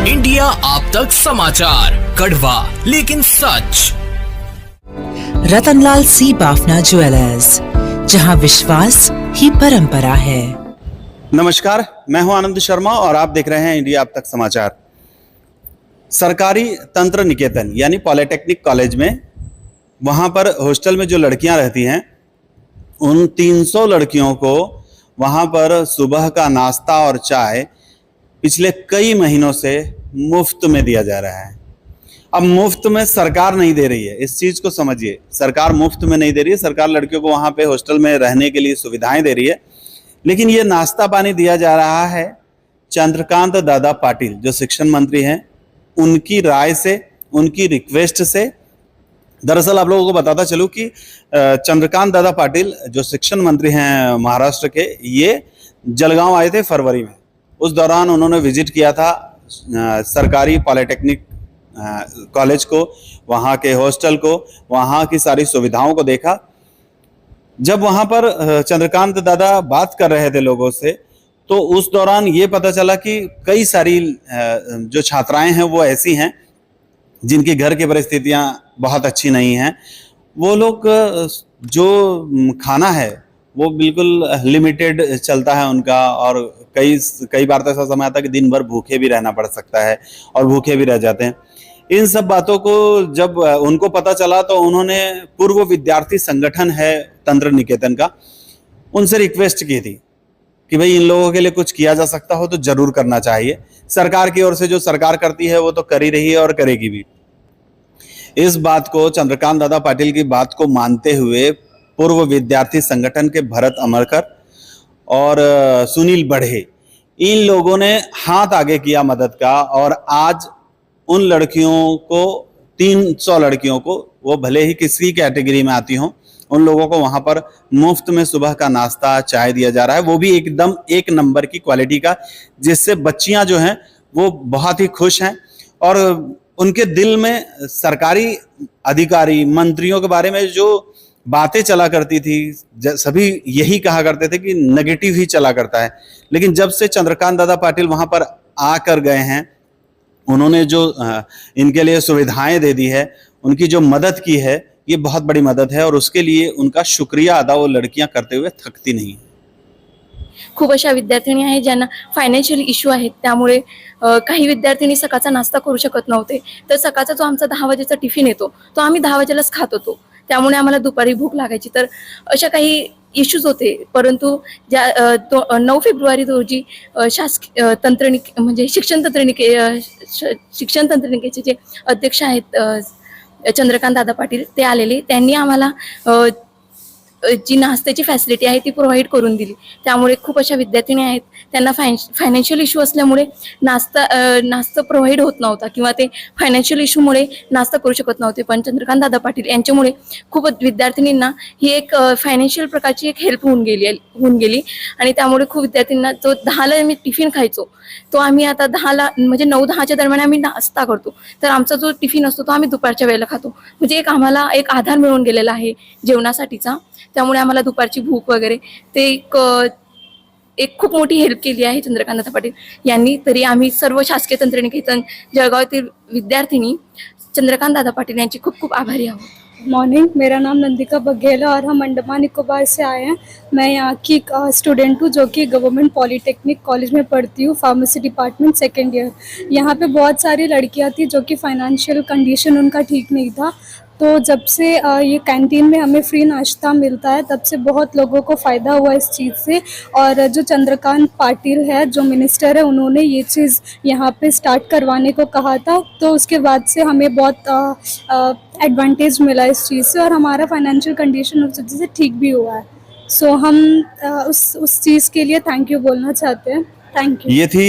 India आप तक समाचार, कड़वा लेकिन सच। रतनलाल सी बाफना ज्वेलर्स, जहां विश्वास ही परंपरा है। नमस्कार, मैं हूं आनंद शर्मा और आप देख रहे हैं इंडिया आप तक समाचार। सरकारी तंत्र निकेतन यानी पॉलिटेक्निक कॉलेज में वहां पर हॉस्टल में जो लड़कियां रहती हैं, उन 300 लड़कियों को वहां पर सुबह का नाश्ता और चाय पिछले कई महीनों से मुफ्त में दिया जा रहा है। अब मुफ्त में सरकार नहीं दे रही है, इस चीज को समझिए। सरकार मुफ्त में नहीं दे रही है, सरकार लड़कियों को वहां पे हॉस्टल में रहने के लिए सुविधाएं दे रही है, लेकिन ये नाश्ता पानी दिया जा रहा है चंद्रकांत दादा पाटिल जो शिक्षण मंत्री हैं, उनकी राय से, उनकी रिक्वेस्ट से। दरअसल आप लोगों को बताता चलूं कि चंद्रकांत दादा पाटिल जो शिक्षण मंत्री हैं महाराष्ट्र के, ये जलगांव आए थे फरवरी में। उस दौरान उन्होंने विजिट किया था सरकारी पॉलिटेक्निक कॉलेज को, वहाँ के हॉस्टल को, वहाँ की सारी सुविधाओं को देखा। जब वहाँ पर चंद्रकांत दादा बात कर रहे थे लोगों से, तो उस दौरान ये पता चला कि कई सारी जो छात्राएं हैं वो ऐसी हैं जिनकी घर की परिस्थितियां बहुत अच्छी नहीं हैं। वो लोग जो खाना है वो बिल्कुल लिमिटेड चलता है उनका, और कई बार तो ऐसा समय आता है कि दिन भर भूखे भी रहना पड़ सकता है और भूखे भी रह जाते हैं। इन सब बातों को जब उनको पता चला तो उन्होंने पूर्व विद्यार्थी संगठन है तंत्र निकेतन का, उनसे रिक्वेस्ट की थी कि भाई इन लोगों के लिए कुछ किया जा सकता हो तो जरूर करना चाहिए। सरकार की ओर से जो सरकार करती है वो तो कर ही रही है और करेगी भी। इस बात को, चंद्रकांत दादा पाटिल की बात को मानते हुए पूर्व विद्यार्थी संगठन के भरत अमरकर और सुनील बढ़े, इन लोगों ने हाथ आगे किया मदद का, और आज उन लड़कियों को, 300 लड़कियों को, वो भले ही किसी कैटेगरी में आती हों, उन लोगों को वहां पर मुफ्त में सुबह का नाश्ता चाय दिया जा रहा है, वो भी एकदम एक नंबर की क्वालिटी का, जिससे बच्चियां जो हैं वो बहुत ही खुश हैं। और उनके दिल में सरकारी अधिकारी, मंत्रियों के बारे में जो बातें चला करती थी, सभी यही कहा करते थे कि नेगेटिव ही चला करता है, लेकिन जब से चंद्रकांत दादा पाटिल वहां पर आकर गए हैं, उन्होंने जो इनके लिए सुविधाएं दे दी है, उनकी जो मदद की है, ये बहुत बड़ी मदद है, और उसके लिए उनका शुक्रिया अदा वो लड़कियां करते हुए थकती नहीं। खूप अशा विद्यार्थिनी आहेत ज्यांना फायनान्शियल इश्यू आहेत, त्यामुळे काही विद्यार्थिनी सकाळचा नाश्ता करू शकत नव्हते, तर सकाळचा जो आमचा 10 वाजेचा टिफिन येतो तो आम्ही 10 वाजेलाच खात होतो, त्यामुळे आम्हाला दुपारी भूक लागायची। तर अशा काही इश्यूज होते, परंतु ज्या 9 फेब्रुवारी रोजी शासकीय म्हणजे शिक्षण तंत्रनिकेचे जे अध्यक्ष आहेत चंद्रकांत दादा पाटील, ते आलेले, त्यांनी आम्हाला जी नाश्त्याची फॅसिलिटी आहे ती प्रोव्हाइड करून दिली। त्यामुळे खूप अशा विद्यार्थिनी आहेत त्यांना फायनान्शियल इश्यू असल्यामुळे नाश्ता प्रोव्हाइड होत नव्हता, किंवा ते फायनान्शियल इश्यूमुळे नाश्ता करू शकत नव्हते, पण चंद्रकांत दादा पाटील यांच्यामुळे खूप विद्यार्थिनींना ही एक फायनान्शियल प्रकारची एक हेल्प होऊन गेली। आणि त्यामुळे खूप विद्यार्थ्यांना जो 10ला मी टिफिन खायचो, तो आम्ही आता 10ला म्हणजे 9-10च्या दरम्यान आम्ही नाश्ता करतो, तर आमचा जो टिफिन असतो तो आम्ही दुपारच्या वेळेला खातो। म्हणजे एक आम्हाला एक आधार मिळून गेलेला आहे जेवणासाठीचा, त्यामुळे आम्हाला दुपारची भूक वगैरे ते एक खूप मोठी हेल्प केली आहे चंद्रकांत दादा पाटील यांनी। तरी आम्ही सर्व शासकीय तंत्रनिकेतन जळगावातील विद्यार्थिनी चंद्रकांत दादा पाटील यांची खूप खूप आभारी आहोत। मॉर्निंग, मेरा नाम नंदिका बघेल है और हम अंडमान निकोबार से आए हैं। मैं यहाँ की स्टूडेंट हूँ जो कि गवर्नमेंट पॉलिटेक्निक कॉलेज में पढ़ती हूँ, फार्मेसी डिपार्टमेंट 2nd ईयर। यहाँ पे बहुत सारी लड़कियाँ थी जो कि फाइनेंशियल कंडीशन उनका ठीक नहीं था, तो जब से ये कैंटीन में हमें फ्री नाश्ता मिलता है, तब से बहुत लोगों को फ़ायदा हुआ इस चीज़ से। और जो चंद्रकांत पाटिल है, जो मिनिस्टर है, उन्होंने ये चीज़ यहाँ पे स्टार्ट करवाने को कहा था, तो उसके बाद से हमें बहुत एडवांटेज मिला इस चीज़ से, और हमारा फाइनेंशियल कंडीशन उस वजह से ठीक भी हुआ है। सो हम उस चीज़ के लिए थैंक यू बोलना चाहते हैं। Thank you. ये थी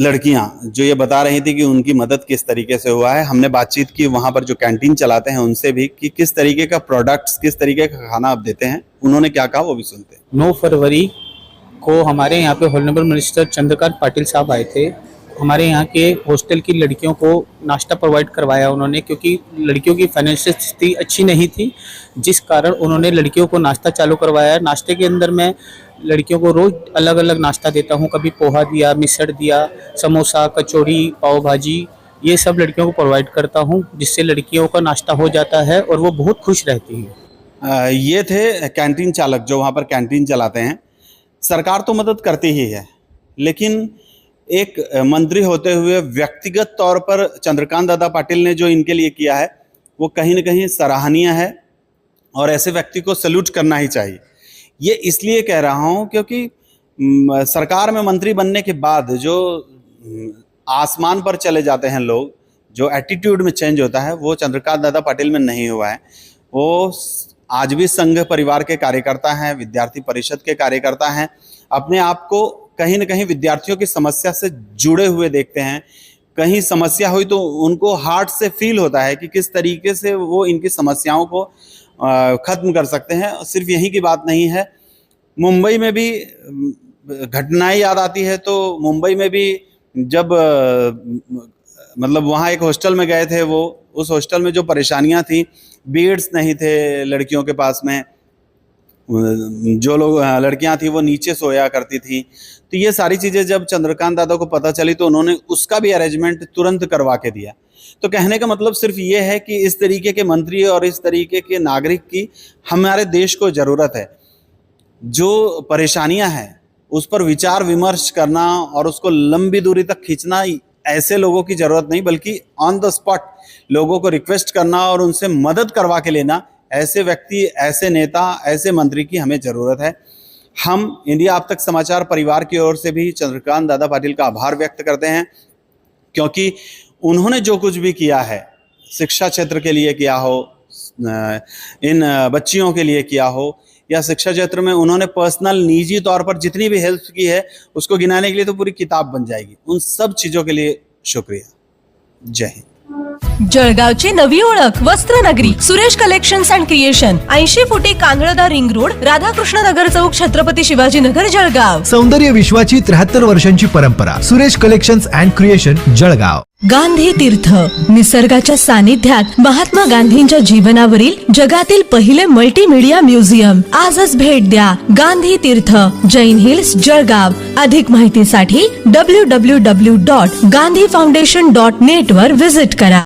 लड़कियां जो ये बता रही थी कि उनकी मदद किस तरीके से हुआ है। हमने बातचीत की वहां पर जो कैंटीन चलाते हैं उनसे भी कि किस तरीके का प्रोडक्ट्स, किस तरीके का खाना आप देते हैं, उन्होंने क्या कहा वो भी सुनते हैं। 9 फरवरी को हमारे यहाँ पे ऑनरेबल मिनिस्टर चंद्रकांत पाटिल साहब आए थे। हमारे यहाँ के हॉस्टल की लड़कियों को नाश्ता प्रोवाइड करवाया उन्होंने, क्योंकि लड़कियों की फाइनेंशियल स्थिति अच्छी नहीं थी, जिस कारण उन्होंने लड़कियों को नाश्ता चालू करवाया। नाश्ते के अंदर में लड़कियों को रोज अलग अलग नाश्ता देता हूँ। कभी पोहा दिया, मिसळ दिया, समोसा, कचौड़ी, पाव भाजी, ये सब लड़कियों को प्रोवाइड करता हूँ, जिससे लड़कियों का नाश्ता हो जाता है और वो बहुत खुश रहती है। ये थे कैंटीन चालक जो वहाँ पर कैंटीन चलाते हैं। सरकार तो मदद करती ही है, लेकिन एक मंत्री होते हुए व्यक्तिगत तौर पर चंद्रकांत दादा पाटिल ने जो इनके लिए किया है वो कहीं न कहीं सराहनीय है और ऐसे व्यक्ति को सैल्यूट करना ही चाहिए। ये इसलिए कह रहा हूँ क्योंकि सरकार में मंत्री बनने के बाद जो आसमान पर चले जाते हैं लोग, जो एटीट्यूड में चेंज होता है वो चंद्रकांत दादा पाटिल में नहीं हुआ है। वो आज भी संघ परिवार के कार्यकर्ता हैं, विद्यार्थी परिषद के कार्यकर्ता हैं, अपने आप को कहीं न कहीं विद्यार्थियों की समस्या से जुड़े हुए देखते हैं। कहीं समस्या हुई तो उनको हार्ट से फील होता है कि किस तरीके से वो इनकी समस्याओं को ख़त्म कर सकते हैं। सिर्फ यहीं की बात नहीं है, मुंबई में भी घटनाएं याद आती है तो मुंबई में भी जब मतलब वहाँ एक हॉस्टल में गए थे, वो उस हॉस्टल में जो परेशानियां थी, बेड्स नहीं थे लड़कियों के पास में, जो लोग लड़कियां थी वो नीचे सोया करती थी। तो ये सारी चीज़ें जब चंद्रकांत दादा को पता चली तो उन्होंने उसका भी अरेंजमेंट तुरंत करवा के दिया। तो कहने का मतलब सिर्फ ये है कि इस तरीके के मंत्री और इस तरीके के नागरिक की हमारे देश को ज़रूरत है। जो परेशानियां हैं उस पर विचार विमर्श करना और उसको लंबी दूरी तक खींचना, ऐसे लोगों की ज़रूरत नहीं, बल्कि ऑन द स्पॉट लोगों को रिक्वेस्ट करना और उनसे मदद करवा के लेना, ऐसे व्यक्ति, ऐसे नेता, ऐसे मंत्री की हमें ज़रूरत है। हम इंडिया अब तक समाचार परिवार की ओर से भी चंद्रकांत दादा पाटिल का आभार व्यक्त करते हैं, क्योंकि उन्होंने जो कुछ भी किया है, शिक्षा क्षेत्र के लिए किया हो, इन बच्चियों के लिए किया हो, या शिक्षा क्षेत्र में उन्होंने पर्सनल निजी तौर पर जितनी भी हेल्प की है उसको गिनाने के लिए तो पूरी किताब बन जाएगी। उन सब चीज़ों के लिए शुक्रिया। जय हिंद। जळगावची नवी ओळख वस्त्रनगरी सुरेश कलेक्शन्स अँड क्रिएशन 80 फुटी कांगळदा रिंग रोड, राधाकृष्ण नगर चौक, छत्रपती शिवाजी नगर, जळगाव। सौंदर्य विश्वाची 73 वर्षांची परंपरा। Suresh collections and creation, Jalgaon. Gandhi तीर्थ निसर्गाच्या सानिध्यात महात्मा गांधींच्या जीवनावरील जगातील पहिले मल्टीमीडिया म्युझियम। आजच भेट द्या गांधी तीर्थ, जैन हिल्स, जळगाव। अधिक माहितीसाठी www.gandhifoundation.net वर विजिट करा।